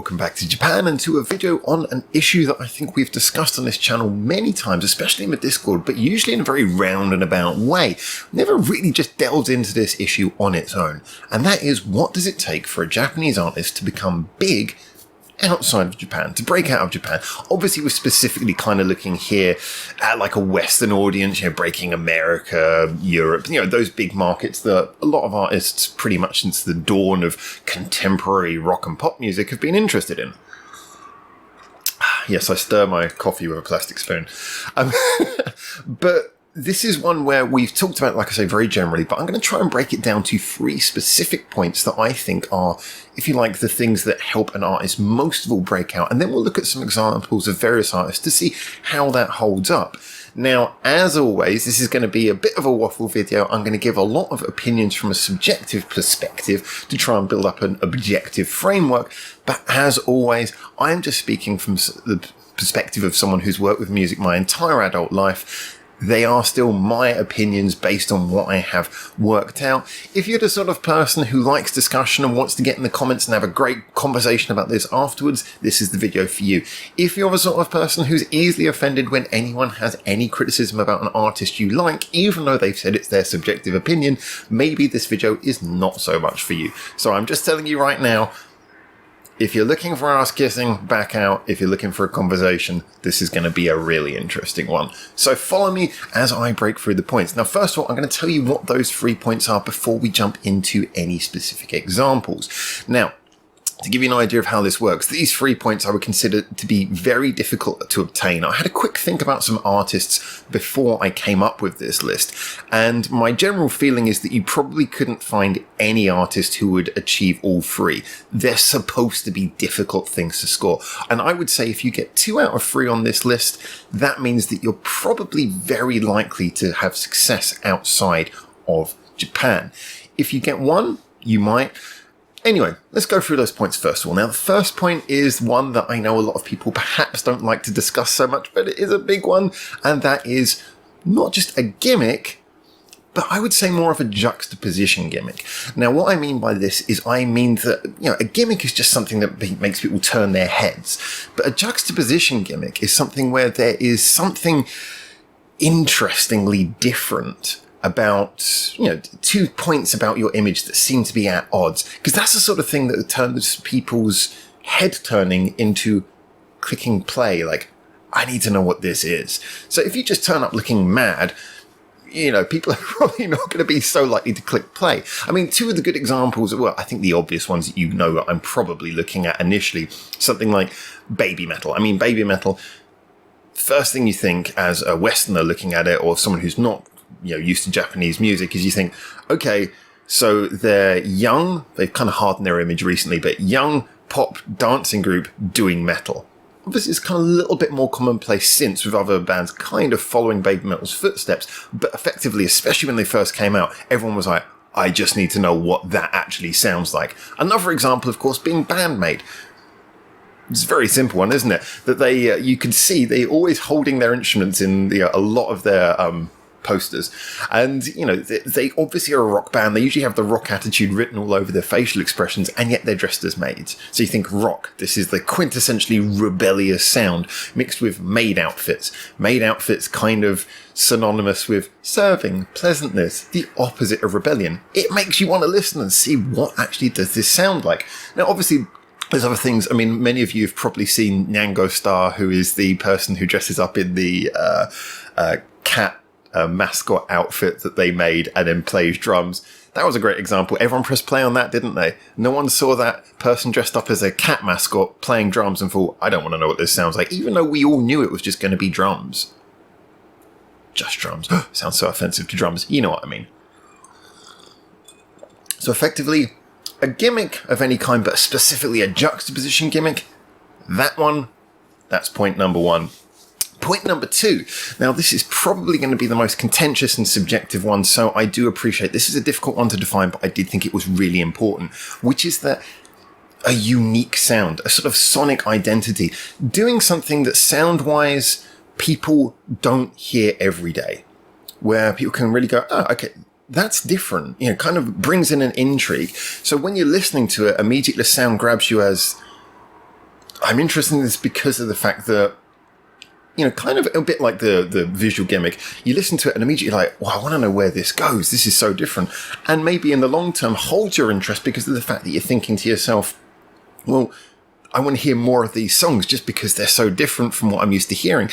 welcome back to Japan and to a video on an issue that I think we've discussed on this channel many times, especially in the Discord, but usually in a very roundabout way. Never really just delved into this issue on its own. And that is, what does it take for a Japanese artist to become big outside of Japan, to break out of Japan? Obviously, we're specifically kind of looking here at like a Western audience, breaking America, Europe, those big markets that a lot of artists pretty much since the dawn of contemporary rock and pop music have been interested in. Yes, I stir my coffee with a plastic spoon. But this is one where we've talked about, like I say, very generally, but I'm going to try and break it down to 3 specific points that I think are, if you like, the things that help an artist most of all break out. And then we'll look at some examples of various artists to see how that holds up. Now, as always, this is going to be a bit of a waffle video. I'm going to give a lot of opinions from a subjective perspective to try and build up an objective framework. But as always, I am just speaking from the perspective of someone who's worked with music my entire adult life. They are still my opinions based on what I have worked out. If you're the sort of person who likes discussion and wants to get in the comments and have a great conversation about this afterwards, this is the video for you. If you're the sort of person who's easily offended when anyone has any criticism about an artist you like, even though they've said it's their subjective opinion, maybe this video is not so much for you. So I'm just telling you right now, if you're looking for ass kissing, back out. If you're looking for a conversation, this is going to be a really interesting one. So follow me as I break through the points. Now, first of all, I'm going to tell you what those 3 points are before we jump into any specific examples. Now, to give you an idea of how this works, these 3 points I would consider to be very difficult to obtain. I had a quick think about some artists before I came up with this list, and my general feeling is that you probably couldn't find any artist who would achieve all 3. They're supposed to be difficult things to score, and I would say if you get 2 out of 3 on this list, that means that you're probably very likely to have success outside of Japan. If you get 1, you might. Anyway, let's go through those points first of all. Now, the first point is one that I know a lot of people perhaps don't like to discuss so much, but it is a big one, and that is not just a gimmick, but I would say more of a juxtaposition gimmick. Now, what I mean by this is I mean that, a gimmick is just something that makes people turn their heads, but a juxtaposition gimmick is something where there is something interestingly different about, 2 points about your image that seem to be at odds. Because that's the sort of thing that turns people's head turning into clicking play. Like, I need to know what this is. So if you just turn up looking mad, people are probably not going to be so likely to click play. I mean, 2 of the good examples, well, I think the obvious ones that I'm probably looking at initially, something like BabyMetal. I mean, BabyMetal, first thing you think as a Westerner looking at it, or someone who's not used to Japanese music, is you think, okay, so they're young, they've kind of hardened their image recently, but young pop dancing group doing metal. Obviously, it's kind of a little bit more commonplace since, with other bands kind of following BabyMetal's footsteps, but effectively, especially when they first came out, everyone was like, I just need to know what that actually sounds like. Another example, of course, being Band-Maid. It's a very simple one, isn't it? That they, you can see they're always holding their instruments in a lot of their posters, and they obviously are a rock band. They usually have the rock attitude written all over their facial expressions, and yet they're dressed as maids. So you think rock, this is the quintessentially rebellious sound mixed with maid outfits kind of synonymous with serving, pleasantness, the opposite of rebellion. It makes you want to listen and see what actually does this sound like. Now obviously there's other things. I mean, many of you have probably seen Nyango Star, who is the person who dresses up in the cat mascot outfit that they made and then plays drums. That was a great example. Everyone pressed play on that, didn't they? No one saw that person dressed up as a cat mascot playing drums and thought, I don't want to know what this sounds like, even though we all knew it was just going to be drums. Just drums. Sounds so offensive to drums. You know what I mean. So effectively, a gimmick of any kind, but specifically a juxtaposition gimmick, that's point number 1. Point number 2. Now, this is probably going to be the most contentious and subjective one, so I do appreciate this is a difficult one to define, but I did think it was really important, which is that a unique sound, a sort of sonic identity, doing something that sound-wise people don't hear every day, where people can really go, oh, okay, that's different, kind of brings in an intrigue. So when you're listening to it, immediately the sound grabs you as, I'm interested in this because of the fact that, kind of a bit like the visual gimmick, you listen to it and immediately you're like, well, I want to know where this goes. This is so different. And maybe in the long term hold your interest because of the fact that you're thinking to yourself, well, I want to hear more of these songs just because they're so different from what I'm used to hearing.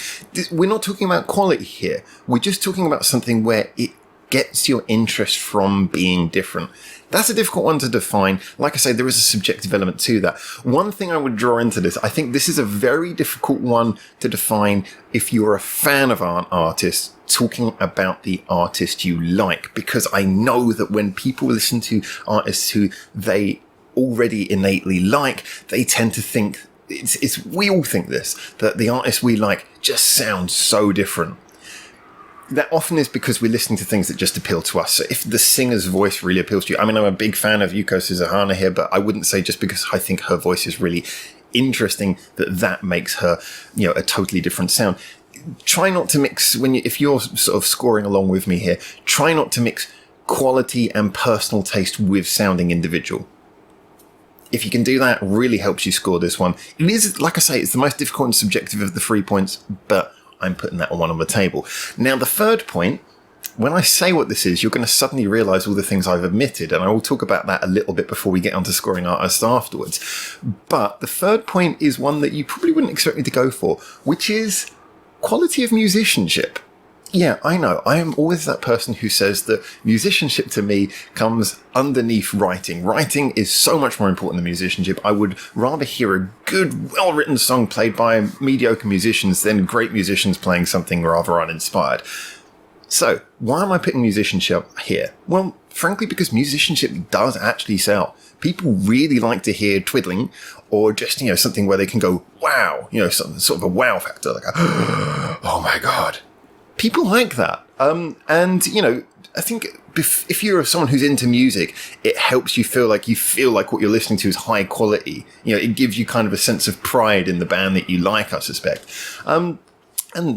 We're not talking about quality here. We're just talking about something where it gets your interest from being different. That's a difficult one to define. Like I say, there is a subjective element to that. One thing I would draw into this, I think this is a very difficult one to define if you're a fan of an artist, talking about the artist you like, because I know that when people listen to artists who they already innately like, they tend to think, we all think this, that the artists we like just sound so different. That often is because we're listening to things that just appeal to us. So if the singer's voice really appeals to you, I mean, I'm a big fan of Yuko Suzuhana here, but I wouldn't say just because I think her voice is really interesting that makes her, a totally different sound. Try not to mix, if you're sort of scoring along with me here, try not to mix quality and personal taste with sounding individual. If you can do that, it really helps you score this one. It is, like I say, it's the most difficult and subjective of the 3 points, but I'm putting that one on the table. Now, the third point, when I say what this is, you're going to suddenly realize all the things I've omitted, and I will talk about that a little bit before we get onto scoring artists afterwards. But the third point is one that you probably wouldn't expect me to go for, which is quality of musicianship. Yeah, I know. I am always that person who says that musicianship to me comes underneath writing. Writing is so much more important than musicianship. I would rather hear a good, well-written song played by mediocre musicians than great musicians playing something rather uninspired. So, why am I putting musicianship here? Well, frankly, because musicianship does actually sell. People really like to hear twiddling or just, something where they can go, wow, some sort of a wow factor, like a, oh my God. People like that. And, I think if you're someone who's into music, it helps you feel like what you're listening to is high quality. It gives you kind of a sense of pride in the band that you like, I suspect. And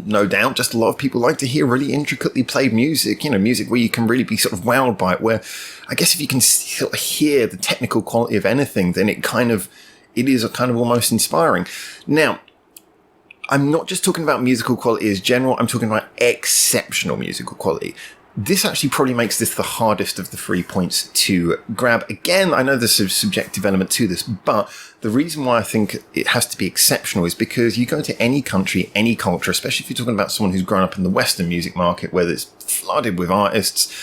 no doubt, just a lot of people like to hear really intricately played music, music where you can really be sort of wowed by it, where I guess if you can sort of hear the technical quality of anything, then it is a kind of almost inspiring. Now, I'm not just talking about musical quality as general, I'm talking about exceptional musical quality. This actually probably makes this the hardest of the 3 points to grab. Again, I know there's a subjective element to this, but the reason why I think it has to be exceptional is because you go to any country, any culture, especially if you're talking about someone who's grown up in the Western music market where it's flooded with artists,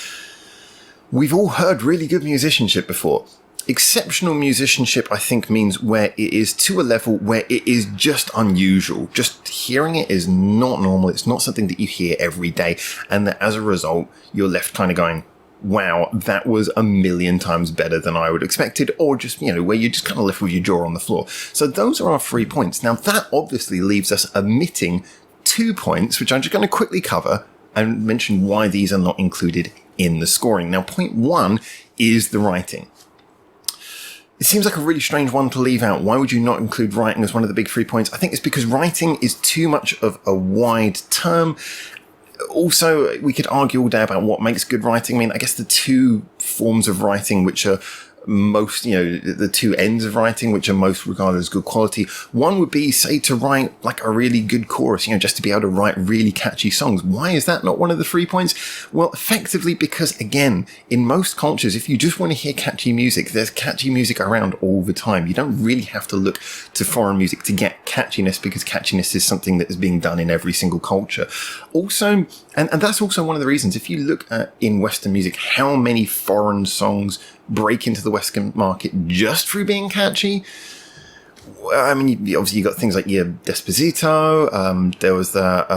we've all heard really good musicianship before. Exceptional musicianship, I think, means where it is to a level where it is just unusual. Just hearing it is not normal. It's not something that you hear every day. And that as a result, you're left kind of going, wow, that was a million times better than I would expected. Or just, where you're just kind of left with your jaw on the floor. So those are our 3 points. Now, that obviously leaves us omitting 2 points, which I'm just going to quickly cover and mention why these are not included in the scoring. Now, point 1 is the writing. It seems like a really strange one to leave out. Why would you not include writing as one of the big 3 points? I think it's because writing is too much of a wide term. Also, we could argue all day about what makes good writing. I mean, I guess the two forms of writing which are most, the two ends of writing which are most regarded as good quality. One would be, say, to write like a really good chorus, just to be able to write really catchy songs. Why is that not one of the 3 points? Well, effectively because, again, in most cultures, if you just want to hear catchy music, there's catchy music around all the time. You don't really have to look to foreign music to get catchiness, because catchiness is something that is being done in every single culture. Also, and that's also one of the reasons, if you look at in Western music, how many foreign songs break into the Western market just through being catchy. I mean, obviously you got things like Despacito. There was that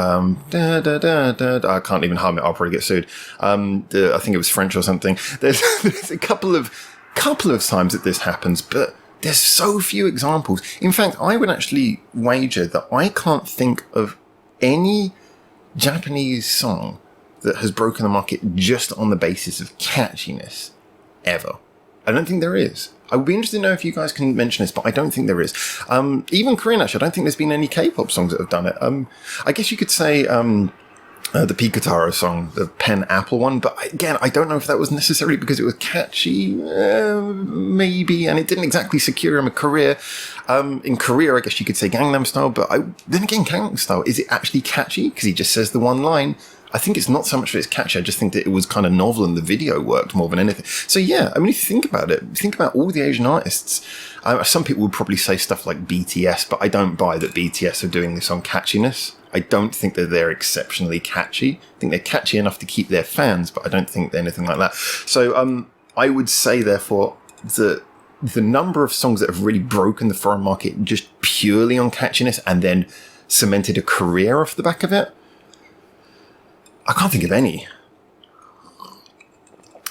I can't even hum it. I'll probably get sued. I think it was French or something. There's a couple of times that this happens, but there's so few examples. In fact, I would actually wager that I can't think of any Japanese song that has broken the market just on the basis of catchiness ever. I don't think there is. I would be interested to know if you guys can mention this, but I don't think there is. Even Korean, actually, I don't think there's been any K-pop songs that have done it. I guess you could say the Picataro song, the Pen Apple one. But again, I don't know if that was necessarily because it was catchy, maybe, and it didn't exactly secure him a career. In Korea, I guess you could say Gangnam Style, but then again, Gangnam Style, is it actually catchy? Because he just says the one line. I think it's not so much that it's catchy, I just think that it was kind of novel and the video worked more than anything. So yeah, I mean, if you think about it, think about all the Asian artists. Some people would probably say stuff like BTS, but I don't buy that BTS are doing this on catchiness. I don't think that they're exceptionally catchy. I think they're catchy enough to keep their fans, but I don't think they're anything like that. So I would say, therefore, that the number of songs that have really broken the foreign market just purely on catchiness and then cemented a career off the back of it, I can't think of any.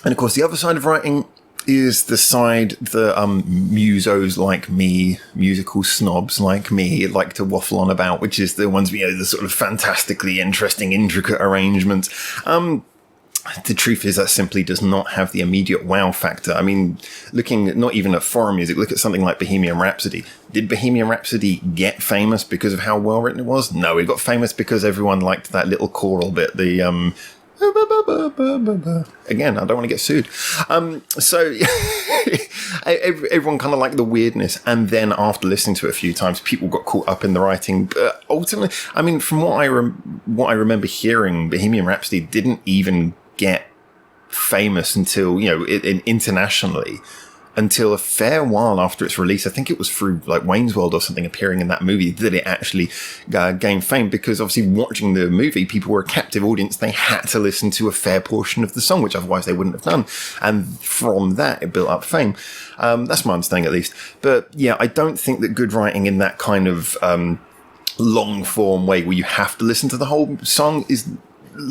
And of course, the other side of writing is the side that musos like me, musical snobs like me, like to waffle on about, which is the ones, the sort of fantastically interesting, intricate arrangements. The truth is that simply does not have the immediate wow factor. I mean, looking not even at foreign music, look at something like Bohemian Rhapsody. Did Bohemian Rhapsody get famous because of how well written it was? No, it got famous because everyone liked that little choral bit, the again, I don't want to get sued. So everyone kind of liked the weirdness, and then after listening to it a few times, people got caught up in the writing. But ultimately, I mean, from what I remember hearing, Bohemian Rhapsody didn't even get famous until, internationally, until a fair while after its release. I think it was through like Wayne's World or something appearing in that movie that it actually gained fame, because obviously watching the movie, people were a captive audience. They had to listen to a fair portion of the song, which otherwise they wouldn't have done. And from that, it built up fame. That's my understanding, at least. But yeah, I don't think that good writing in that kind of long form way where you have to listen to the whole song is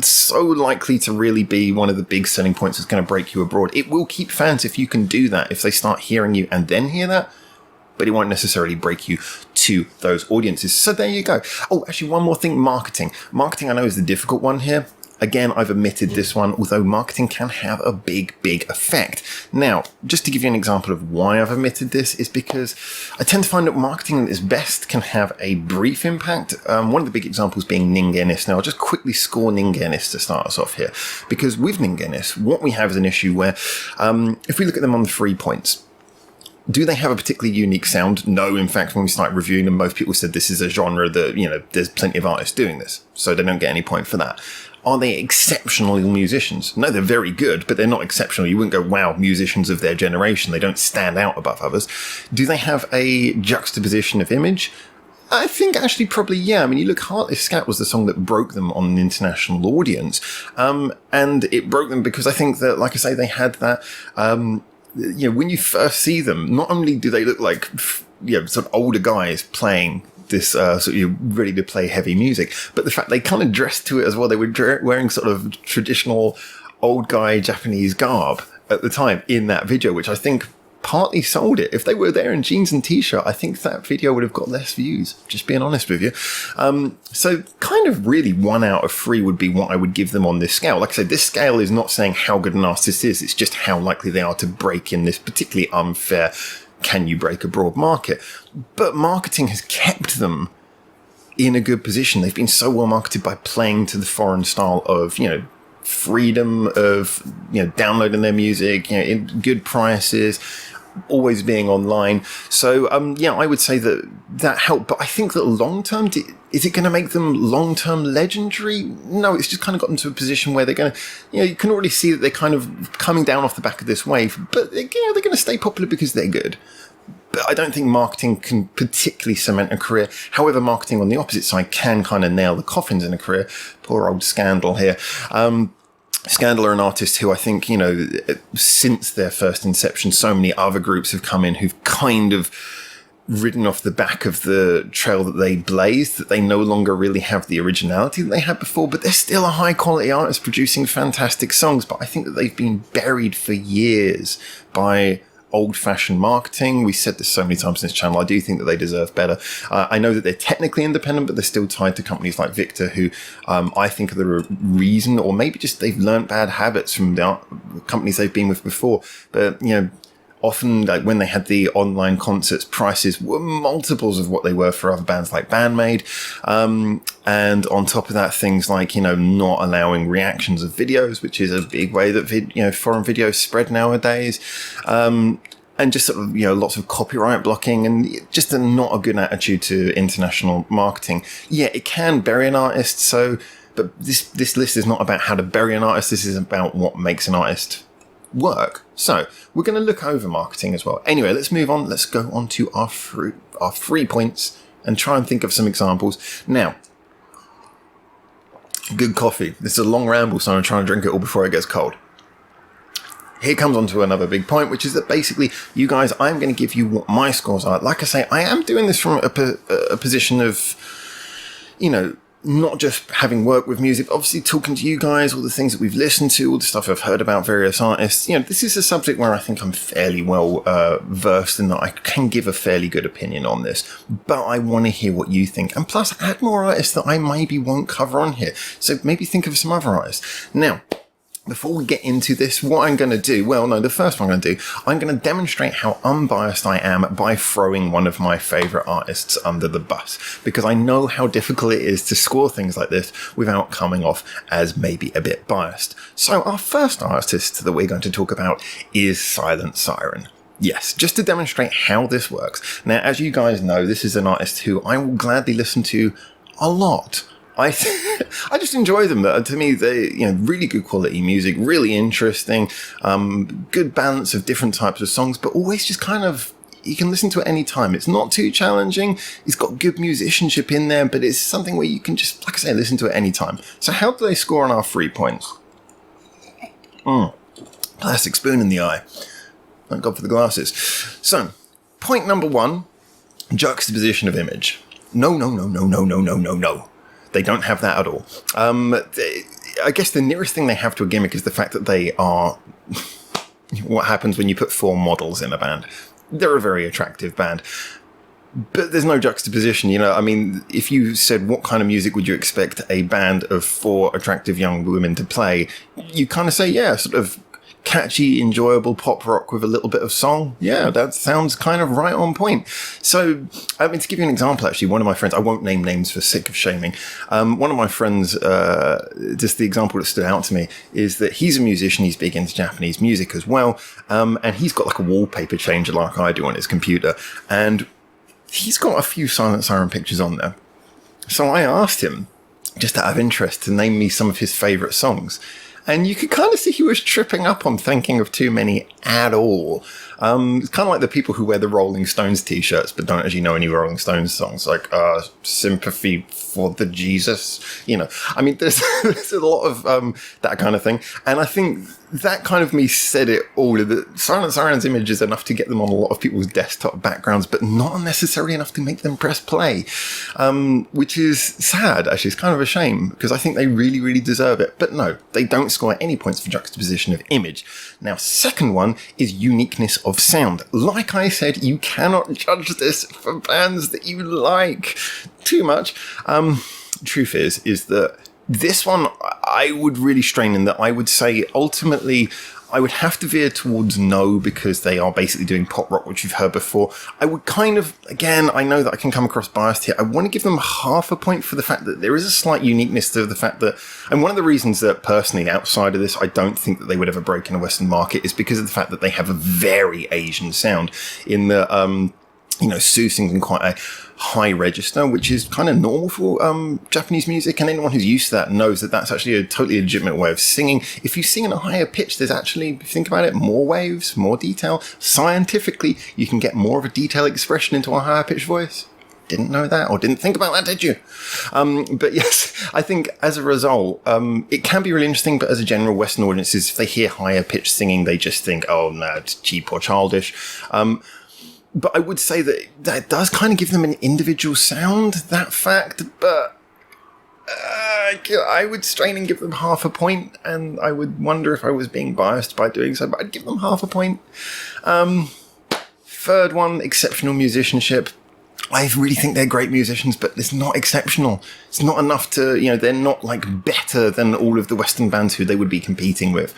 so likely to really be one of the big selling points that's going to break you abroad. It will keep fans if you can do that, if they start hearing you and then hear that, but it won't necessarily break you to those audiences. So there you go. Oh, actually, one more thing, marketing. Marketing, I know, is the difficult one here. Again, I've omitted this one, although marketing can have a big, big effect. Now, just to give you an example of why I've omitted this, is because I tend to find that marketing at its best can have a brief impact. One of the big examples being Ningenis. Now, I'll just quickly score Ningenis to start us off here, because with Ningenis, what we have is an issue where, if we look at them on the 3 points, do they have a particularly unique sound? No. In fact, when we started reviewing them, most people said this is a genre that, there's plenty of artists doing this, so they don't get any point for that. Are they exceptional musicians? No, they're very good, but they're not exceptional. You wouldn't go, wow, musicians of their generation. They don't stand out above others. Do they have a juxtaposition of image? I think actually probably, yeah. I mean, you look, Heartless Scat was the song that broke them on an international audience. And it broke them because I think that, like I say, they had that, when you first see them, not only do they look like, sort of older guys playing this ready to play heavy music, but the fact they kind of dressed to it as well. They were wearing sort of traditional old guy Japanese garb at the time in that video, which I think partly sold it. If they were there in jeans and t-shirt, I think that video would have got less views, just being honest with you. So kind of really 1 out of 3 would be what I would give them on this scale. Like I said, this scale is not saying how good an artist is, it's just how likely they are to break in this particularly unfair can you break a broad market. But marketing has kept them in a good position. They've been so well marketed by playing to the foreign style of, freedom of, downloading their music, in good prices, always being online. So, I would say that helped. But I think that long term, is it going to make them long term legendary? No, it's just kind of gotten to a position where they're going to, you can already see that they're kind of coming down off the back of this wave. But they're going to stay popular because they're good. But I don't think marketing can particularly cement a career. However, marketing on the opposite side can kind of nail the coffins in a career. Poor old Scandal here. Scandal are an artist who I think, since their first inception, so many other groups have come in who've kind of ridden off the back of the trail that they blazed, that they no longer really have the originality that they had before, but they're still a high quality artist producing fantastic songs. But I think that they've been buried for years by old-fashioned marketing. We said this so many times in this channel. I do think that they deserve better. I know that they're technically independent, but they're still tied to companies like Victor, who I think are the reason, or maybe just they've learned bad habits from the companies they've been with before. But, Often, like when they had the online concerts, prices were multiples of what they were for other bands like band-maid. And on top of that, things like, not allowing reactions of videos, which is a big way that, foreign videos spread nowadays. And just sort of, lots of copyright blocking and just not a good attitude to international marketing. Yeah, it can bury an artist. But this list is not about how to bury an artist. This is about what makes an artist work. So we're going to look over marketing as well. Anyway, let's move on. Let's go on to our 3 points and try and think of some examples. Now, good coffee. This is a long ramble, so I'm trying to drink it all before it gets cold. Here comes on to another big point, which is that basically, you guys, I'm going to give you what my scores are. Like I say, I am doing this from a position of, not just having worked with music, obviously talking to you guys, all the things that we've listened to, all the stuff I've heard about various artists. This is a subject where I think I'm fairly well versed in, that I can give a fairly good opinion on this. But I want to hear what you think. And plus, add more artists that I maybe won't cover on here. So maybe think of some other artists. Now, before we get into this, what I'm going to do, the first one I'm going to do, I'm going to demonstrate how unbiased I am by throwing one of my favourite artists under the bus, because I know how difficult it is to score things like this without coming off as maybe a bit biased. So our first artist that we're going to talk about is Siren. Yes, just to demonstrate how this works. Now, as you guys know, this is an artist who I will gladly listen to a lot. I just enjoy them. To me, they really good quality music, really interesting, good balance of different types of songs, but always just kind of, you can listen to it any time. It's not too challenging. It's got good musicianship in there, but it's something where you can just, like I say, listen to it any time. So how do they score on our 3 points? Plastic spoon in the eye. Thank God for the glasses. So, point number 1, juxtaposition of image. No. They don't have that at all. I guess the nearest thing they have to a gimmick is the fact that they are what happens when you put 4 models in a band. They're a very attractive band, but there's no juxtaposition. If you said what kind of music would you expect a band of 4 attractive young women to play, you kind of say, yeah, sort of catchy, enjoyable pop rock with a little bit of song. Yeah, that sounds kind of right on point. So, to give you an example, actually, one of my friends, I won't name names for sake of shaming, one of my friends, just the example that stood out to me is that he's a musician, he's big into Japanese music as well, and he's got like a wallpaper changer like I do on his computer, and he's got a few Silent Siren pictures on there. So I asked him, just out of interest, to name me some of his favourite songs. And you could kind of see he was tripping up on thinking of too many at all. It's kind of like the people who wear the Rolling Stones t-shirts but don't actually know any Rolling Stones songs, like Sympathy for the Jesus. There's a lot of that kind of thing. And I think that kind of me said it all. The Silent Siren's image is enough to get them on a lot of people's desktop backgrounds, but not necessarily enough to make them press play, which is sad, actually. It's kind of a shame, because I think they really, really deserve it. But no, they don't score any points for juxtaposition of image. Now, second one is uniqueness of sound. Like I said, you cannot judge this for bands that you like too much. Truth is that this one, I would really strain in that I would say ultimately I would have to veer towards no, because they are basically doing pop rock, which you've heard before. I would kind of, again, I know that I can come across biased here. I want to give them half a point for the fact that there is a slight uniqueness to the fact that, and one of the reasons that personally outside of this, I don't think that they would ever break in a Western market is because of the fact that they have a very Asian sound in the, Sue sings in quite a high register, which is kind of normal for Japanese music, and anyone who's used to that knows that that's actually a totally legitimate way of singing. If you sing in a higher pitch, there's actually, if you think about it, more waves, more detail. Scientifically, you can get more of a detailed expression into a higher pitched voice. Didn't know that, or didn't think about that, did you? But yes, I think as a result, it can be really interesting, but as a general Western audiences, if they hear higher pitched singing, they just think, oh no, it's cheap or childish. But I would say that that does kind of give them an individual sound, that fact, but I would strain and give them half a point, and I would wonder if I was being biased by doing so, but I'd give them half a point. Third one, exceptional musicianship. I really think they're great musicians, but it's not exceptional. It's not enough to, they're not like better than all of the Western bands who they would be competing with.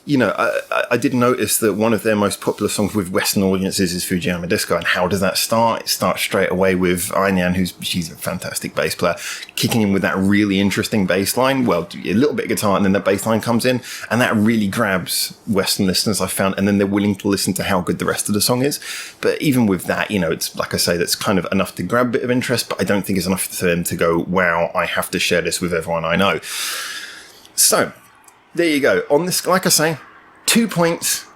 I did notice that one of their most popular songs with Western audiences is Fujiyama Disco. And how does that start? It starts straight away with Ainyan, she's a fantastic bass player, kicking in with that really interesting bass line. Well, a little bit of guitar, and then the bass line comes in, and that really grabs Western listeners, I found, and then they're willing to listen to how good the rest of the song is. But even with that, it's like I say, that's kind of enough to grab a bit of interest, but I don't think it's enough for them to go, wow, I have to share this with everyone I know. So, there you go. On this, like I say, 2 points,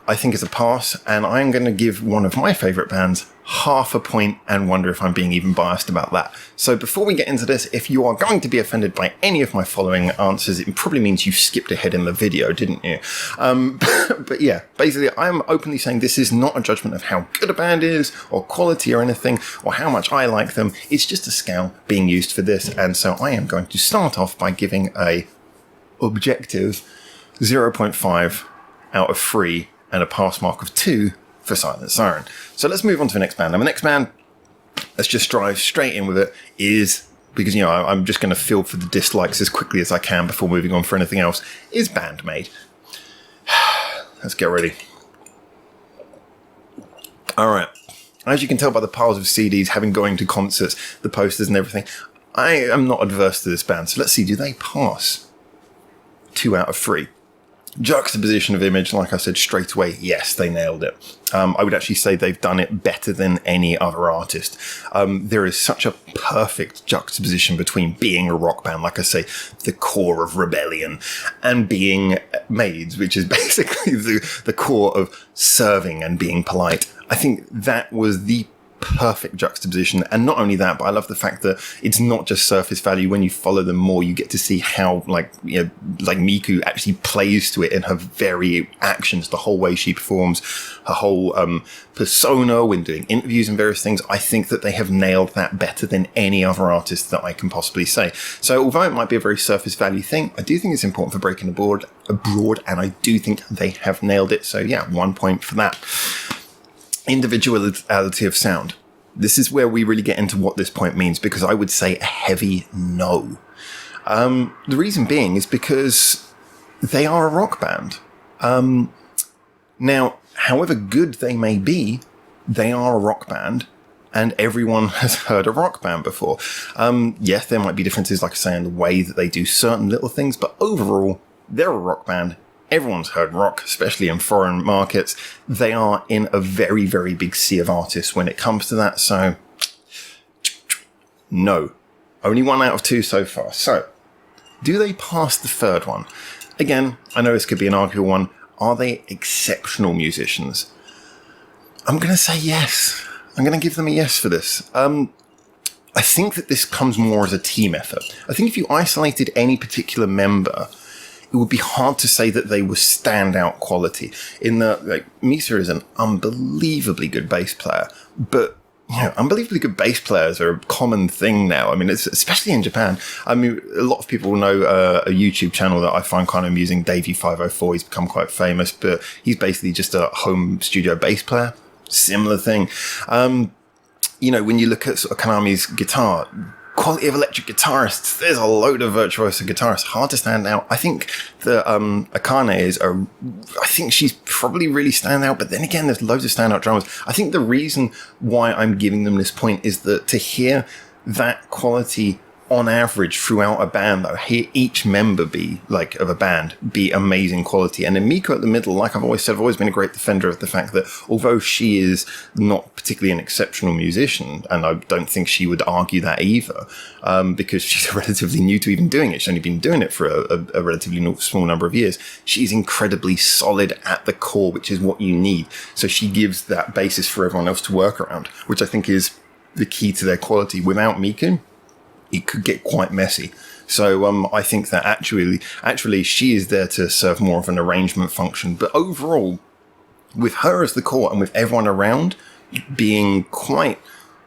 I think is a pass, and I'm going to give one of my favourite bands half a point and wonder if I'm being even biased about that. So before we get into this, if you are going to be offended by any of my following answers, it probably means you skipped ahead in the video, didn't you? But yeah, basically I'm openly saying this is not a judgment of how good a band is or quality or anything or how much I like them. It's just a scale being used for this, and so I am going to start off by giving a objective 0.5 out of 3 and a pass mark of 2 for Silent Siren. So let's move on to the next band. Now, the next band, let's just drive straight in with it, is, because, I'm just going to feel for the dislikes as quickly as I can before moving on for anything else, is band-maid. Let's get ready. All right. As you can tell by the piles of CDs, having going to concerts, the posters and everything, I am not adverse to this band. So let's see, do they pass 2 out of 3? Juxtaposition of image, like I said straight away, yes, they nailed it. I would actually say they've done it better than any other artist. There is such a perfect juxtaposition between being a rock band, like I say, the core of rebellion, and being maids, which is basically the core of serving and being polite. I think that was the perfect juxtaposition. And not only that, but I love the fact that it's not just surface value. When you follow them more, you get to see how like Miku actually plays to it in her very actions, the whole way she performs, her whole persona when doing interviews and various things. I think that they have nailed that better than any other artist that I can possibly say. So although it might be a very surface value thing, I do think it's important for breaking abroad, and I do think they have nailed it. So yeah, 1 point for that. Individuality of sound. This is where we really get into what this point means, because I would say a heavy no. The reason being is because they are a rock band. Now, however good they may be, they are a rock band, and everyone has heard a rock band before. Yes, there might be differences, like I say, in the way that they do certain little things, but overall, they're a rock band. Everyone's heard rock, especially in foreign markets. They are in a very, very big sea of artists when it comes to that. So, no. Only 1 out of 2 so far. So, do they pass the third one? Again, I know this could be an arguable one. Are they exceptional musicians? I'm going to say yes. I'm going to give them a yes for this. I think that this comes more as a team effort. I think if you isolated any particular member, it would be hard to say that they were standout quality. In that, Misa is an unbelievably good bass player, but unbelievably good bass players are a common thing now. I mean, it's especially in Japan. I mean, a lot of people know a YouTube channel that I find kind of amusing, Davey504. He's become quite famous, but he's basically just a home studio bass player. Similar thing. When you look at sort of Konami's guitar, quality of electric guitarists, there's a load of virtuoso guitarists. Hard to stand out. I think that Akane I think she's probably really stand out, but then again, there's loads of standout drummers. I think the reason why I'm giving them this point is that to hear that quality on average throughout a band, though, hear each member of a band be amazing quality. And then Miko at the middle, like I've always said, I've always been a great defender of the fact that although she is not particularly an exceptional musician, and I don't think she would argue that either, because she's relatively new to even doing it. She's only been doing it for a relatively small number of years. She's incredibly solid at the core, which is what you need. So she gives that basis for everyone else to work around, which I think is the key to their quality. Without Miku, it could get quite messy. So I think that actually she is there to serve more of an arrangement function. But overall, with her as the core and with everyone around being quite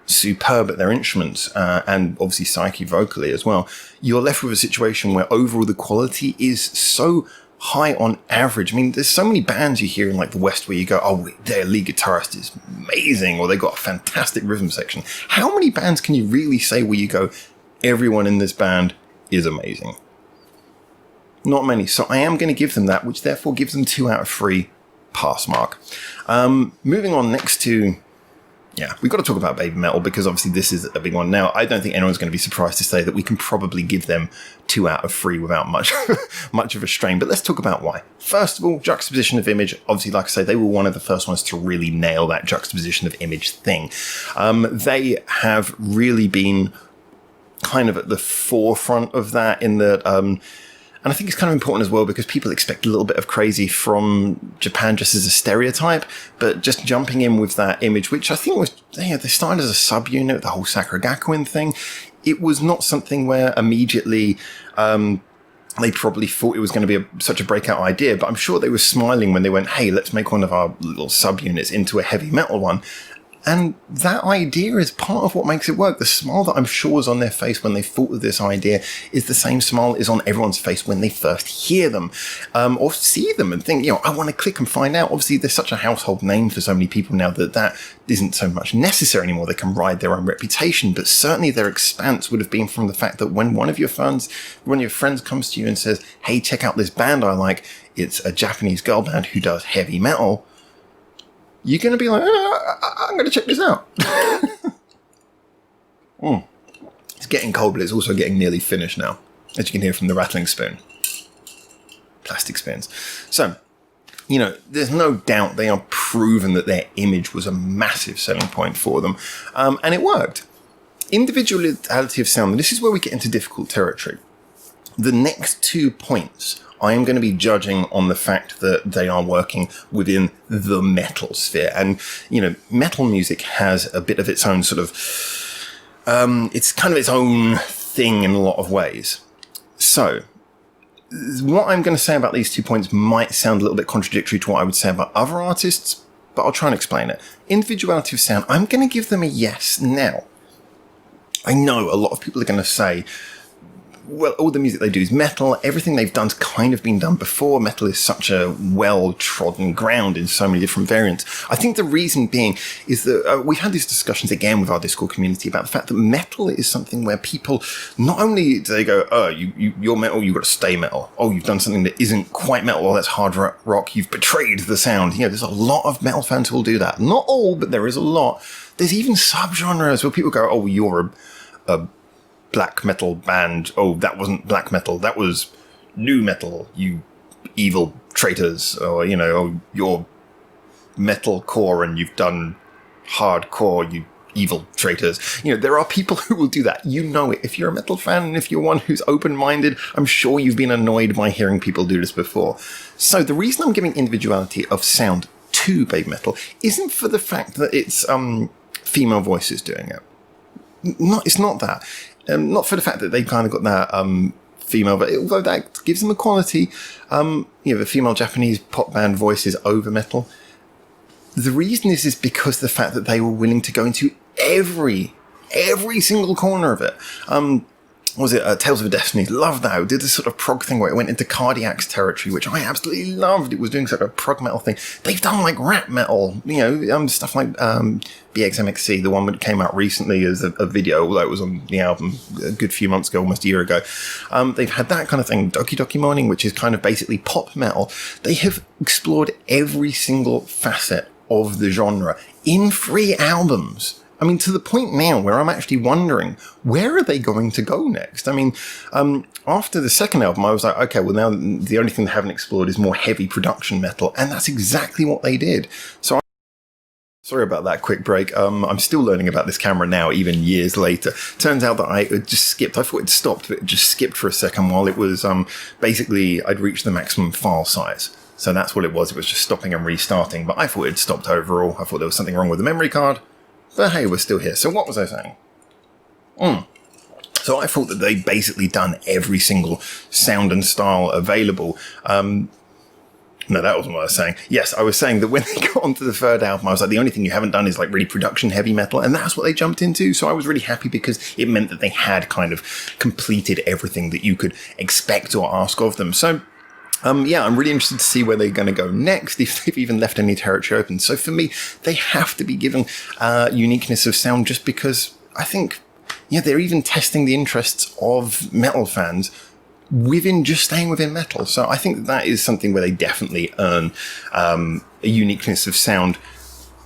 superb at their instruments, and obviously Psyche vocally as well, you're left with a situation where overall the quality is so high on average. I mean, there's so many bands you hear in the West where you go, oh, their lead guitarist is amazing, or they got a fantastic rhythm section. How many bands can you really say where you go, everyone in this band is amazing? Not many. So I am going to give them that, which therefore gives them 2 out of 3 pass mark. Moving on next to... Yeah, we've got to talk about BabyMetal because obviously this is a big one. Now, I don't think anyone's going to be surprised to say that we can probably give them 2 out of 3 without much of a strain. But let's talk about why. First of all, juxtaposition of image. Obviously, like I say, they were one of the first ones to really nail that juxtaposition of image thing. They have really been kind of at the forefront of that in that... and I think it's kind of important as well because people expect a little bit of crazy from Japan just as a stereotype, but just jumping in with that image, which I think was, they started as a subunit, the whole Sakuragakuin thing. It was not something where immediately they probably thought it was going to be such a breakout idea, but I'm sure they were smiling when they went, hey, let's make one of our little subunits into a heavy metal one. And that idea is part of what makes it work. The smile that I'm sure was on their face when they thought of this idea is the same smile is on everyone's face when they first hear them or see them and think, I want to click and find out. Obviously, they're such a household name for so many people now that isn't so much necessary anymore. They can ride their own reputation, but certainly their expanse would have been from the fact that when one of your friends comes to you and says, hey, check out this band I like, it's a Japanese girl band who does heavy metal, you're going to be like, I'm going to check this out. It's getting cold, but it's also getting nearly finished now, as you can hear from the rattling spoon. Plastic spoons. So, there's no doubt they are proven that their image was a massive selling point for them. And it worked. Individuality of sound. And this is where we get into difficult territory. The next 2 points I am going to be judging on the fact that they are working within the metal sphere. And, metal music has a bit of its own sort of, it's kind of its own thing in a lot of ways. So, what I'm going to say about these 2 points might sound a little bit contradictory to what I would say about other artists, but I'll try and explain it. Individuality of sound, I'm going to give them a yes. Now, I know a lot of people are going to say, well, all the music they do is metal. Everything they've done's kind of been done before. Metal is such a well-trodden ground in so many different variants. I think the reason being is that we've had these discussions again with our Discord community about the fact that metal is something where people, not only do they go, you're metal, you've got to stay metal. Oh, you've done something that isn't quite metal. Oh, that's hard rock. You've betrayed the sound. There's a lot of metal fans who will do that. Not all, but there is a lot. There's even subgenres where people go, oh, you're a black metal band. Oh, that wasn't black metal. That was new metal, you evil traitors. Or, you're metalcore and you've done hardcore, you evil traitors. There are people who will do that. It. If you're a metal fan and if you're one who's open-minded, I'm sure you've been annoyed by hearing people do this before. So the reason I'm giving individuality of sound to BabyMetal isn't for the fact that it's female voices doing it. It's not that. Not for the fact that they've kind of got that female, but although that gives them a quality, the female Japanese pop band voices over metal. The reason is because the fact that they were willing to go into every single corner of it. Was it Tales of Destiny? Love that. It did this sort of prog thing where it went into Cardiac's territory, which I absolutely loved. It was doing sort of a prog metal thing. They've done like rap metal, stuff like BXMXC, the one that came out recently as a video, although it was on the album a good few months ago, almost a year ago. They've had that kind of thing. Doki Doki Morning, which is kind of basically pop metal. They have explored every single facet of the genre in 3 albums. I mean, to the point now where I'm actually wondering, where are they going to go next? I mean, after the second album, I was like, okay, well, now the only thing they haven't explored is more heavy production metal. And that's exactly what they did. So sorry about that quick break. I'm still learning about this camera now, even years later. Turns out that it just skipped. I thought it stopped, but it just skipped for a second while it was basically I'd reached the maximum file size. So that's what it was. It was just stopping and restarting. But I thought it stopped overall. I thought there was something wrong with the memory card. But hey, we're still here. So what was I saying? So I thought that they'd basically done every single sound and style available. No, that wasn't what I was saying. Yes, I was saying that when they got onto the third album, I was like, the only thing you haven't done is like really production heavy metal. And that's what they jumped into. So I was really happy because it meant that they had kind of completed everything that you could expect or ask of them. So I'm really interested to see where they're going to go next, if they've even left any territory open. So for me, they have to be given uniqueness of sound just because I think, they're even testing the interests of metal fans just staying within metal. So I think that is something where they definitely earn a uniqueness of sound.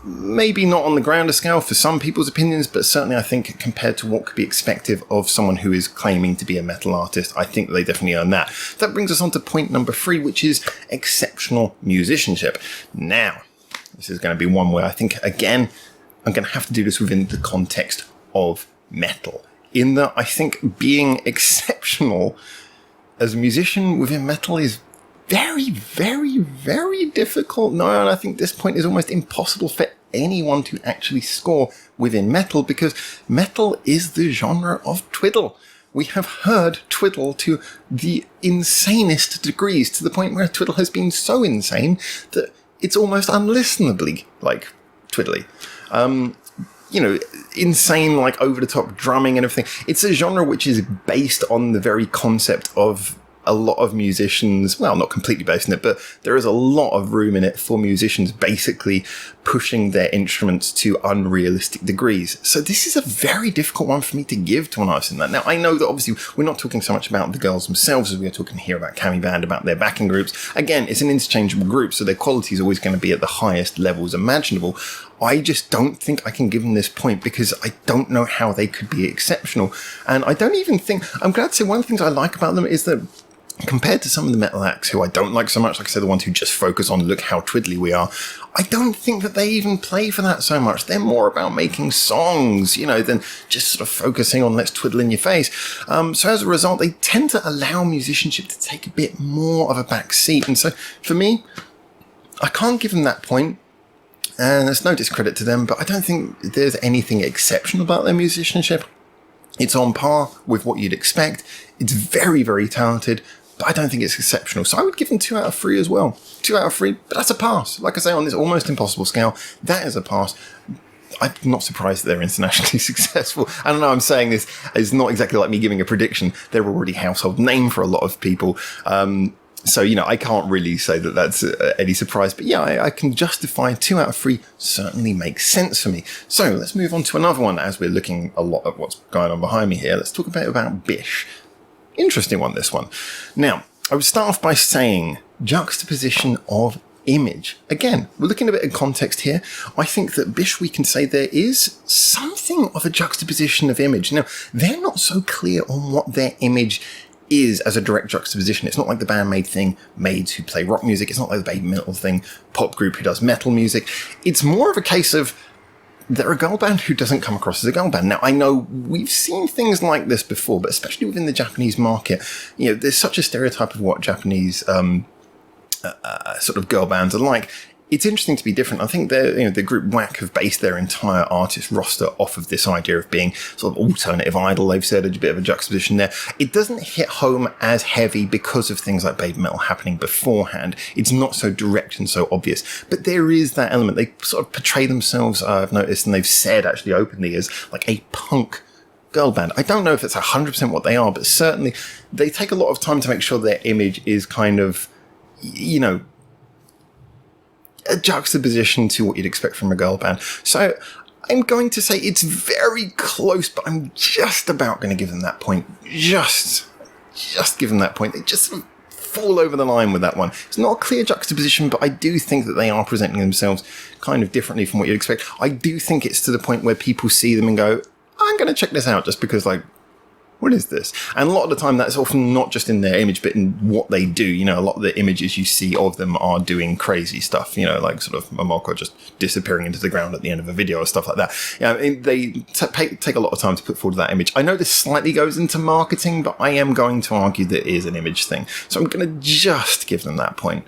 Maybe not on the grounder scale for some people's opinions, but certainly I think compared to what could be expected of someone who is claiming to be a metal artist, I think they definitely earn that. That brings us on to point number 3, which is exceptional musicianship. Now, this is going to be one where I think, again, I'm going to have to do this within the context of metal. In that I think being exceptional as a musician within metal is very, very, very difficult. No, and I think this point is almost impossible for anyone to actually score within metal, because metal is the genre of twiddle. We have heard twiddle to the insanest degrees, to the point where twiddle has been so insane that it's almost unlistenably like twiddly. Insane, like over-the-top drumming and everything. It's a genre which is based on the very concept of a lot of musicians, well, not completely based on it, but there is a lot of room in it for musicians basically pushing their instruments to unrealistic degrees. So this is a very difficult one for me to give to an artist in that. Now, I know that obviously we're not talking so much about the girls themselves as we are talking here about Cami Band, about their backing groups. Again, it's an interchangeable group, so their quality is always going to be at the highest levels imaginable. I just don't think I can give them this point because I don't know how they could be exceptional. And I don't even think, I'm glad to say one of the things I like about them is that compared to some of the metal acts who I don't like so much, like I said, the ones who just focus on look how twiddly we are, I don't think that they even play for that so much. They're more about making songs, than just sort of focusing on let's twiddle in your face. So as a result, they tend to allow musicianship to take a bit more of a back seat. And so for me, I can't give them that point. And there's no discredit to them, but I don't think there's anything exceptional about their musicianship. It's on par with what you'd expect. It's very, very talented, but I don't think it's exceptional. So I would give them 2 out of 3 as well. 2 out of 3, but that's a pass. Like I say, on this almost impossible scale, that is a pass. I'm not surprised that they're internationally successful. I don't know, I'm saying this is not exactly like me giving a prediction. They're already a household name for a lot of people. So, I can't really say that that's any surprise. But yeah, I can justify 2 out of 3 certainly makes sense for me. So let's move on to another one as we're looking a lot at what's going on behind me here. Let's talk a bit about BiSH. Interesting one, this one. Now, I would start off by saying juxtaposition of image. Again, we're looking a bit in context here. I think that BiSH, we can say there is something of a juxtaposition of image. Now, they're not so clear on what their image is as a direct juxtaposition. It's not like the band-maid thing, maids who play rock music. It's not like the BabyMetal thing, pop group who does metal music. It's more of a case of they're a girl band who doesn't come across as a girl band. Now, I know we've seen things like this before, but especially within the Japanese market, there's such a stereotype of what Japanese sort of girl bands are like. It's interesting to be different. I think the group Whack have based their entire artist roster off of this idea of being sort of alternative idol. They've said a bit of a juxtaposition there. It doesn't hit home as heavy because of things like BabyMetal happening beforehand. It's not so direct and so obvious. But there is that element. They sort of portray themselves, I've noticed, and they've said actually openly, as like a punk girl band. I don't know if it's 100% what they are, but certainly they take a lot of time to make sure their image is kind of, a juxtaposition to what you'd expect from a girl band. So I'm going to say it's very close, but I'm just about going to give them that point. Just give them that point. They just sort of fall over the line with that one. It's not a clear juxtaposition, but I do think that they are presenting themselves kind of differently from what you'd expect. I do think it's to the point where people see them and go, I'm going to check this out just because, what is this? And a lot of the time that's often not just in their image, but in what they do. A lot of the images you see of them are doing crazy stuff, like sort of Momoko just disappearing into the ground at the end of a video or stuff like that. They take a lot of time to put forward that image. I know this slightly goes into marketing, but I am going to argue that it is an image thing. So I'm going to just give them that point.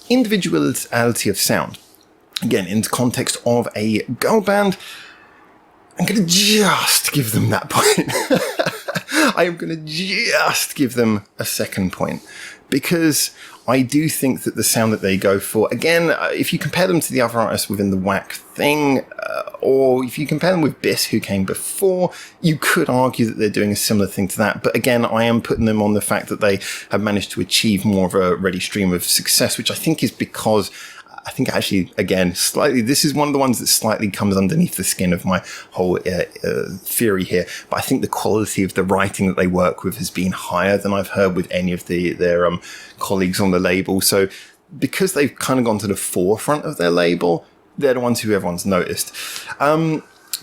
Individuality of Sound. Again, in the context of a girl band, I'm going to just give them that point. I am going to just give them a second point because I do think that the sound that they go for, again, if you compare them to the other artists within the Whack thing, or if you compare them with BiSH, who came before, you could argue that they're doing a similar thing to that. But again, I am putting them on the fact that they have managed to achieve more of a ready stream of success, which I think is because I think actually, again, slightly, this is one of the ones that slightly comes underneath the skin of my whole theory here. But I think the quality of the writing that they work with has been higher than I've heard with any of their colleagues on the label. So because they've kind of gone to the forefront of their label, they're the ones who everyone's noticed.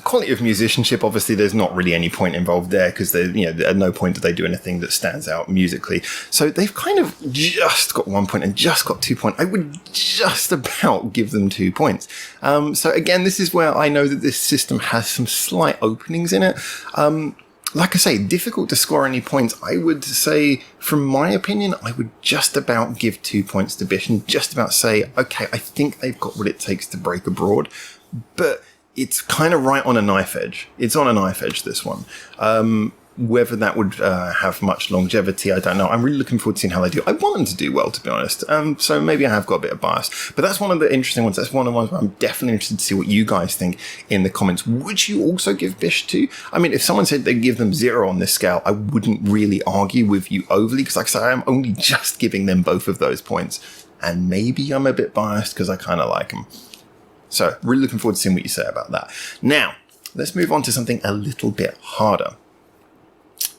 Quality of musicianship, obviously, there's not really any point involved there because at no point do they do anything that stands out musically. So they've kind of just got 1 point and just got 2 points. I would just about give them 2 points. So again, this is where I know that this system has some slight openings in it. Like I say, difficult to score any points. I would say, from my opinion, I would just about give 2 points to BiSH and just about say, okay, I think they've got what it takes to break abroad. But it's kind of right on a knife edge. It's on a knife edge, this one. Whether that would have much longevity, I don't know. I'm really looking forward to seeing how they do. I want them to do well, to be honest. So maybe I have got a bit of bias. But that's one of the interesting ones. That's one of the ones where I'm definitely interested to see what you guys think in the comments. Would you also give BiSH 2? I mean, if someone said they give them 0 on this scale, I wouldn't really argue with you overly, because like I say, I'm only just giving them both of those points. And maybe I'm a bit biased because I kind of like them. So really looking forward to seeing what you say about that. Now, let's move on to something a little bit harder.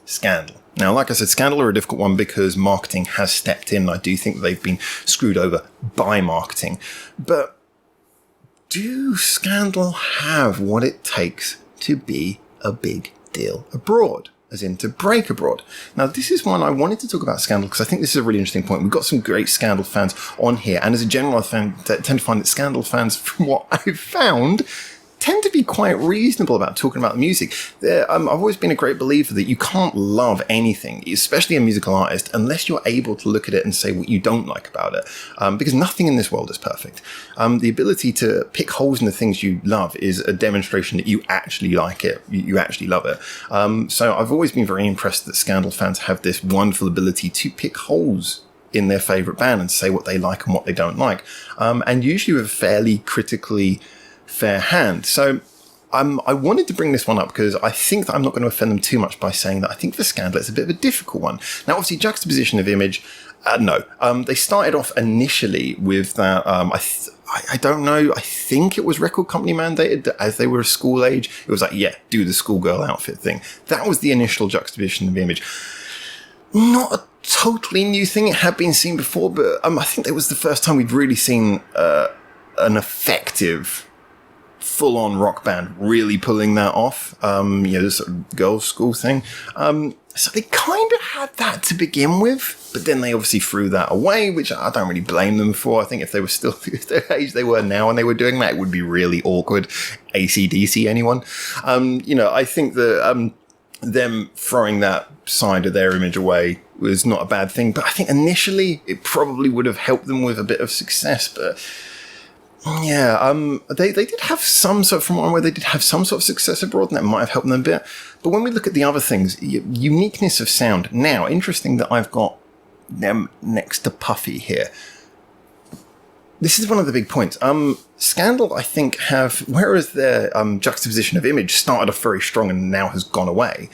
Scandal. Now, like I said, Scandal are a difficult one because marketing has stepped in. I do think they've been screwed over by marketing. But do Scandal have what it takes to be a big deal abroad? As in to break abroad. Now, this is one I wanted to talk about Scandal because I think this is a really interesting point. We've got some great Scandal fans on here. And as a general, I tend to find that Scandal fans, from what I've found, tend to be quite reasonable about talking about the music. I've always been a great believer that you can't love anything, especially a musical artist, unless you're able to look at it and say what you don't like about it. Because nothing in this world is perfect. The ability to pick holes in the things you love is a demonstration that you actually like it. You actually love it. So I've always been very impressed that Scandal fans have this wonderful ability to pick holes in their favourite band and say what they like and what they don't like. And usually with a fairly critically fair hand. So I wanted to bring this one up because I think that I'm not going to offend them too much by saying that I think for Scandal it's a bit of a difficult one. Now, obviously, juxtaposition of image, no. They started off initially with that, I don't know, I think it was record company mandated that as they were school age, it was like, yeah, do the schoolgirl outfit thing. That was the initial juxtaposition of image. Not a totally new thing. It had been seen before, but I think it was the first time we'd really seen an effective full-on rock band really pulling that off, this sort of girls' school thing. So they kind of had that to begin with, but then they obviously threw that away, which I don't really blame them for. I think if they were still at the age they were now and they were doing that, it would be really awkward. AC/DC, anyone? I think that them throwing that side of their image away was not a bad thing, but I think initially it probably would have helped them with a bit of success, but yeah, they did have some sort of, from one where they did have some sort of success abroad, and that might have helped them a bit. But when we look at the other things, uniqueness of sound. Now, interesting that I've got them next to Puffy here. This is one of the big points. Scandal, I think, have, whereas their juxtaposition of image started off very strong and now has gone away,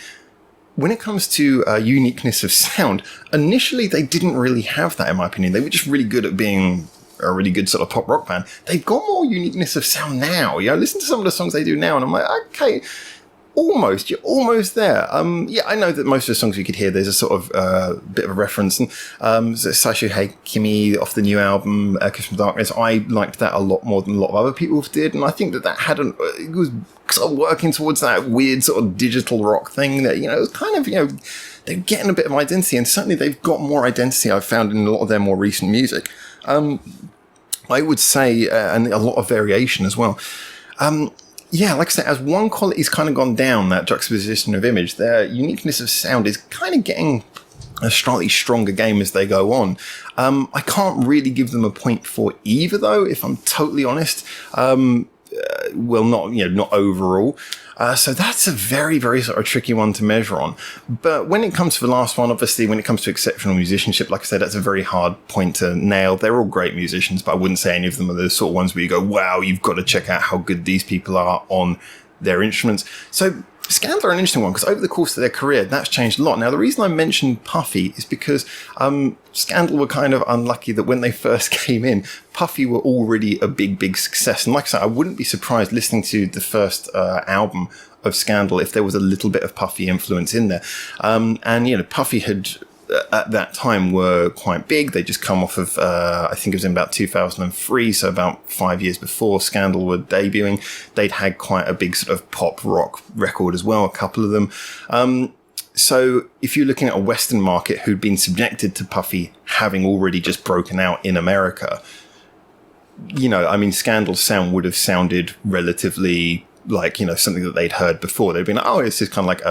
when it comes to uniqueness of sound, initially they didn't really have that, in my opinion. They were just really good at being a really good sort of pop rock band. They've got more uniqueness of sound now. Listen to some of the songs they do now, and I'm like, okay, you're almost there. Yeah, I know that most of the songs you could hear, there's a sort of bit of a reference. And Saisho Hey Kimi off the new album, Kiss from Darkness, I liked that a lot more than a lot of other people did, and I think that it was sort of working towards that weird sort of digital rock thing that, it was kind of, they're getting a bit of identity, and certainly they've got more identity I've found in a lot of their more recent music. I would say, and a lot of variation as well. Yeah, like I said, as one quality's kind of gone down, that juxtaposition of image, their uniqueness of sound is kind of getting a slightly stronger game as they go on. I can't really give them a point for either, though, if I'm totally honest. Well, not overall. So that's a very, very sort of tricky one to measure on. But when it comes to the last one, obviously, when it comes to exceptional musicianship, like I said, that's a very hard point to nail. They're all great musicians, but I wouldn't say any of them are the sort of ones where you go, wow, you've got to check out how good these people are on their instruments. So Scandal are an interesting one because over the course of their career, that's changed a lot. Now, the reason I mentioned Puffy is because Scandal were kind of unlucky that when they first came in, Puffy were already a big success. And like I said, I wouldn't be surprised listening to the first album of Scandal if there was a little bit of Puffy influence in there. And Puffy had at that time were quite big. They just come off of, I think it was in about 2003, so about 5 years before Scandal were debuting. They'd had quite a big sort of pop rock record as well, a couple of them. So if you're looking at a Western market who'd been subjected to Puffy having already just broken out in America, Scandal's sound would have sounded relatively like, something that they'd heard before. They'd been like, oh, this is kind of like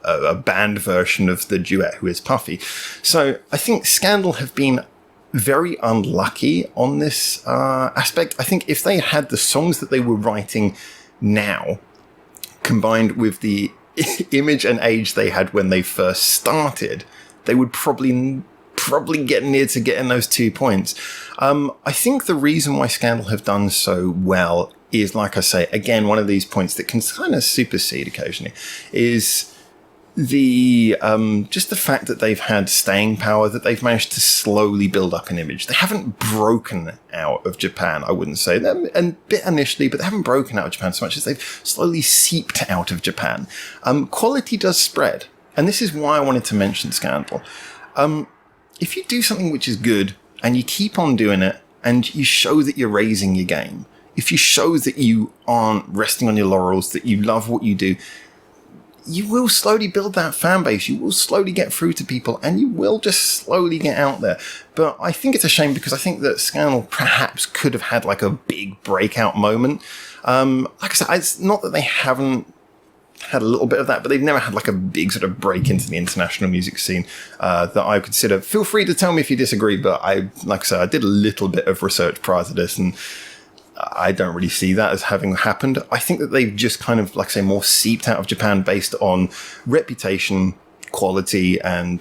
a band version of the duet who is Puffy. So I think Scandal have been very unlucky on this aspect. I think if they had the songs that they were writing now, combined with the image and age they had when they first started, they would probably get near to getting those 2 points. I think the reason why Scandal have done so well is, like I say, again, one of these points that can kind of supersede occasionally is the just the fact that they've had staying power, that they've managed to slowly build up an image. They haven't broken out of Japan, I wouldn't say. They're a bit initially, but they haven't broken out of Japan so much as they've slowly seeped out of Japan. Quality does spread, and this is why I wanted to mention Scandal. If you do something which is good and you keep on doing it and you show that you're raising your game, if you show that you aren't resting on your laurels, that you love what you do, you will slowly build that fan base. You will slowly get through to people and you will just slowly get out there. But I think it's a shame because I think that Scandal perhaps could have had like a big breakout moment. Like I said, it's not that they haven't had a little bit of that, but they've never had like a big sort of break into the international music scene that I consider. Feel free to tell me if you disagree, but like I said, I did a little bit of research prior to this and I don't really see that as having happened. I think that they've just kind of, like I say, more seeped out of Japan based on reputation, quality, and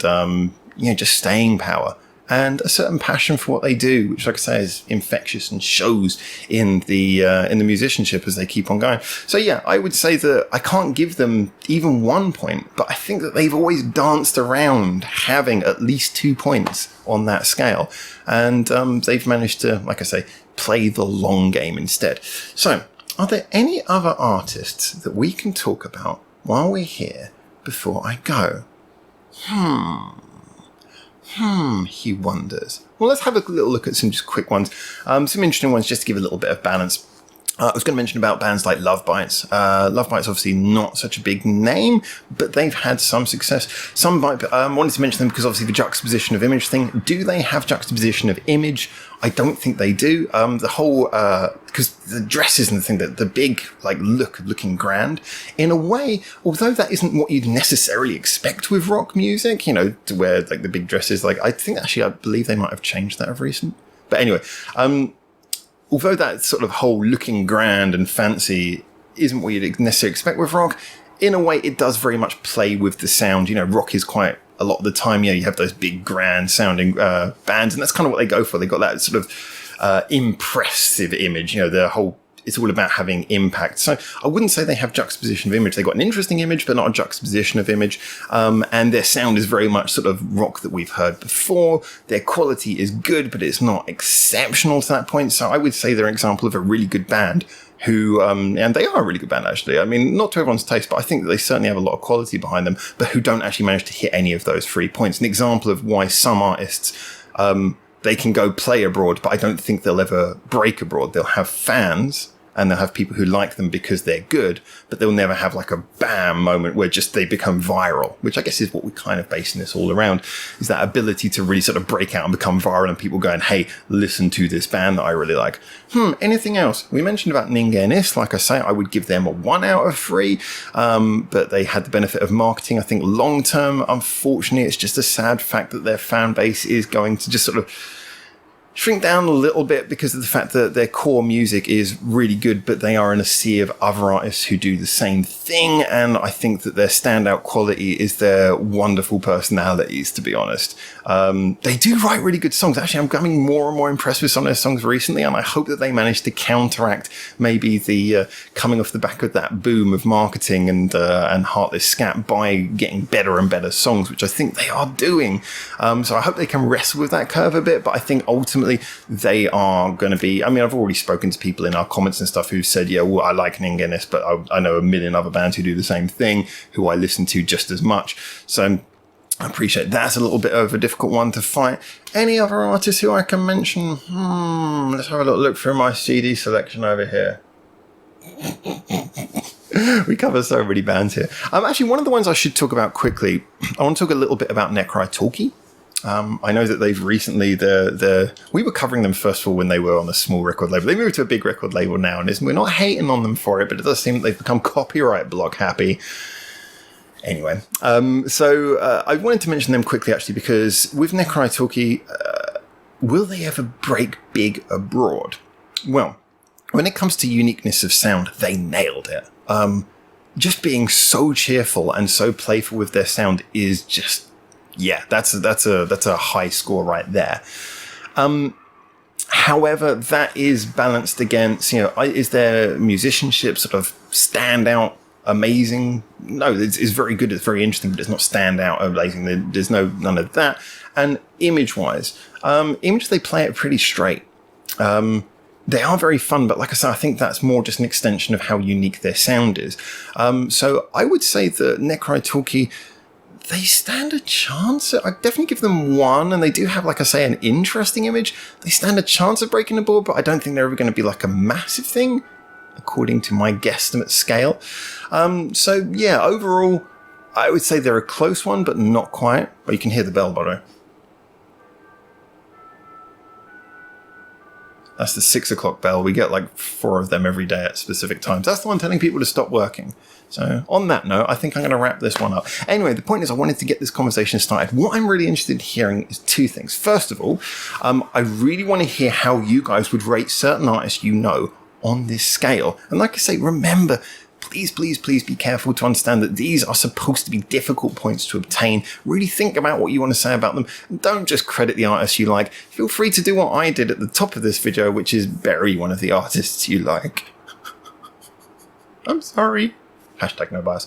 just staying power and a certain passion for what they do, which, like I say, is infectious and shows in the musicianship as they keep on going. So yeah, I would say that I can't give them even 1 point, but I think that they've always danced around having at least 2 points on that scale, and they've managed to, like I say, play the long game instead. So, are there any other artists that we can talk about while we're here before I go? He wonders. Well, let's have a little look at some just quick ones. Some interesting ones just to give a little bit of balance. I was going to mention about bands like Love Bites. Love Bites obviously not such a big name, but they've had some success. Some might wanted to mention them because obviously the juxtaposition of image thing. Do they have juxtaposition of image? I don't think they do. The whole because the dresses and the thing, the big like look of looking grand, in a way, although that isn't what you'd necessarily expect with rock music, to wear like the big dresses. Like I believe they might have changed that of recent. But anyway, although that sort of whole looking grand and fancy isn't what you'd necessarily expect with rock, in a way it does very much play with the sound. Rock is quite, a lot of the time, you have those big grand sounding bands, and that's kind of what they go for. They got that sort of impressive image, it's all about having impact. So I wouldn't say they have juxtaposition of image. They've got an interesting image, but not a juxtaposition of image. And their sound is very much sort of rock that we've heard before. Their quality is good, but it's not exceptional to that point. So I would say they're an example of a really good band who, and they are a really good band, actually. I mean, not to everyone's taste, but I think that they certainly have a lot of quality behind them, but who don't actually manage to hit any of those 3 points. An example of why some artists, they can go play abroad, but I don't think they'll ever break abroad. They'll have fans, and they'll have people who like them because they're good, but they'll never have like a bam moment where just they become viral, which I guess is what we're kind of basing this all around, is that ability to really sort of break out and become viral and people going, hey, listen to this band that I really like. Anything else? We mentioned about Ningenis. Like I say, I would give them a 1 out of 3, but they had the benefit of marketing. I think long term, unfortunately, it's just a sad fact that their fan base is going to just sort of shrink down a little bit because of the fact that their core music is really good, but they are in a sea of other artists who do the same thing. And I think that their standout quality is their wonderful personalities, to be honest. They do write really good songs. Actually, I'm becoming more and more impressed with some of their songs recently, and I hope that they manage to counteract maybe the coming off the back of that boom of marketing and heartless scat by getting better and better songs, which I think they are doing. So I hope they can wrestle with that curve a bit, but I think ultimately they are going to be, I mean, I've already spoken to people in our comments and stuff who said, yeah, well, I like Uniqueness, but I know a million other bands who do the same thing, who I listen to just as much. So I appreciate that's a little bit of a difficult one to fight. Any other artists who I can mention? Let's have a little look through my CD selection over here. We cover so many bands here. Actually, one of the ones I should talk about quickly, I want to talk a little bit about Necrotalkie. I know that they've recently, we were covering them first of all when they were on a small record label. They moved to a big record label now, and we're not hating on them for it, but it does seem that they've become copyright block happy. Anyway, so I wanted to mention them quickly, actually, because with Necrotalkie, will they ever break big abroad? Well, when it comes to Uniqueness of Sound, they nailed it. Just being so cheerful and so playful with their sound is just, yeah, that's a high score right there. However, that is balanced against, is their musicianship sort of standout amazing? No, it's very good, it's very interesting, but it's not standout amazing. There's none of that. And image-wise, they play it pretty straight. They are very fun, but like I said, I think that's more just an extension of how unique their sound is. So I would say that Necrotalkie, they stand a chance. I definitely give them one, and they do have, like I say, an interesting image. They stand a chance of breaking the board, but I don't think they're ever going to be like a massive thing, according to my guesstimate scale. So yeah, overall, I would say they're a close one, but not quite. But you can hear the bell, by the way. That's the 6 o'clock bell. We get like 4 of them every day at specific times. That's the one telling people to stop working. So on that note, I think I'm going to wrap this one up. Anyway, the point is I wanted to get this conversation started. What I'm really interested in hearing is 2 things. First of all, I really want to hear how you guys would rate certain artists you know on this scale. And like I say, remember, please be careful to understand that these are supposed to be difficult points to obtain. Really think about what you want to say about them. And don't just credit the artists you like. Feel free to do what I did at the top of this video, which is bury one of the artists you like. I'm sorry. Hashtag no bias.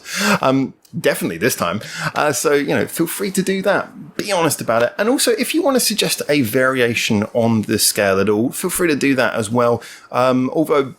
Definitely this time. So, feel free to do that. Be honest about it. And also, if you want to suggest a variation on this scale at all, feel free to do that as well. Although,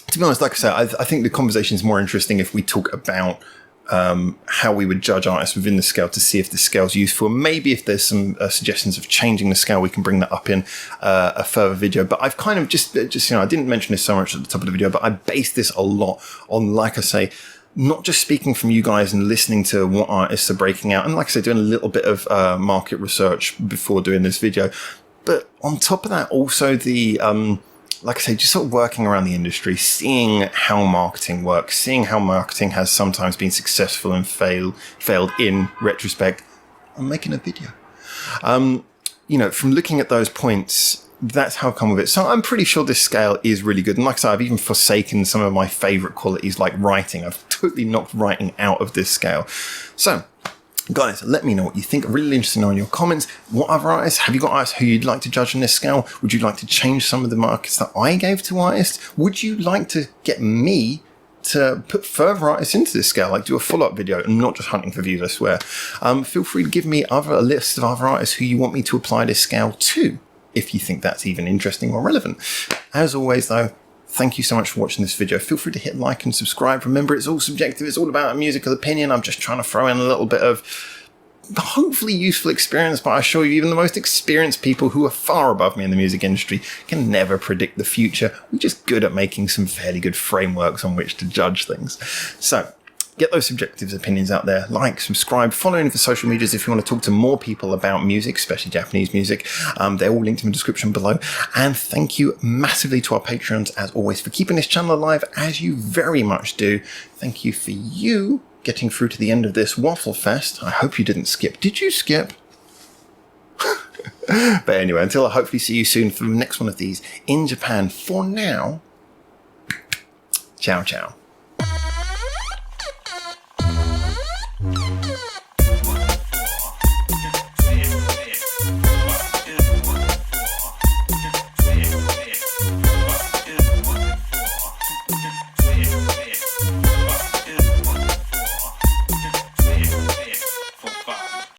to be honest, like I said, I think the conversation is more interesting if we talk about how we would judge artists within the scale to see if the scale's useful. Maybe if there's some suggestions of changing the scale, we can bring that up in a further video. But I've kind of just I didn't mention this so much at the top of the video, but I based this a lot on, like I say, not just speaking from you guys and listening to what artists are breaking out. And like I said, doing a little bit of market research before doing this video. But on top of that, also the... like I say, just sort of working around the industry, seeing how marketing works, seeing how marketing has sometimes been successful and failed in retrospect. I'm making a video. From looking at those points, that's how I come with it. So I'm pretty sure this scale is really good. And like I said, I've even forsaken some of my favorite qualities like writing. I've totally knocked writing out of this scale. So, guys, let me know what you think. I'm really interested to know in your comments. What other artists? Have you got artists who you'd like to judge on this scale? Would you like to change some of the markets that I gave to artists? Would you like to get me to put further artists into this scale, like do a follow-up video and not just hunting for views, I swear? Feel free to give me a list of other artists who you want me to apply this scale to, if you think that's even interesting or relevant. As always, though, thank you so much for watching this video. Feel free to hit like and subscribe. Remember, it's all subjective. It's all about a musical opinion. I'm just trying to throw in a little bit of hopefully useful experience, but I assure you, even the most experienced people who are far above me in the music industry can never predict the future. We're just good at making some fairly good frameworks on which to judge things. So, get those subjective opinions out there. Like, subscribe, follow me for social medias if you want to talk to more people about music, especially Japanese music. They're all linked in the description below. And thank you massively to our Patreons, as always, for keeping this channel alive, as you very much do. Thank you for you getting through to the end of this Waffle Fest. I hope you didn't skip. Did you skip? But anyway, until I hopefully see you soon for the next one of these in Japan, for now, ciao, ciao.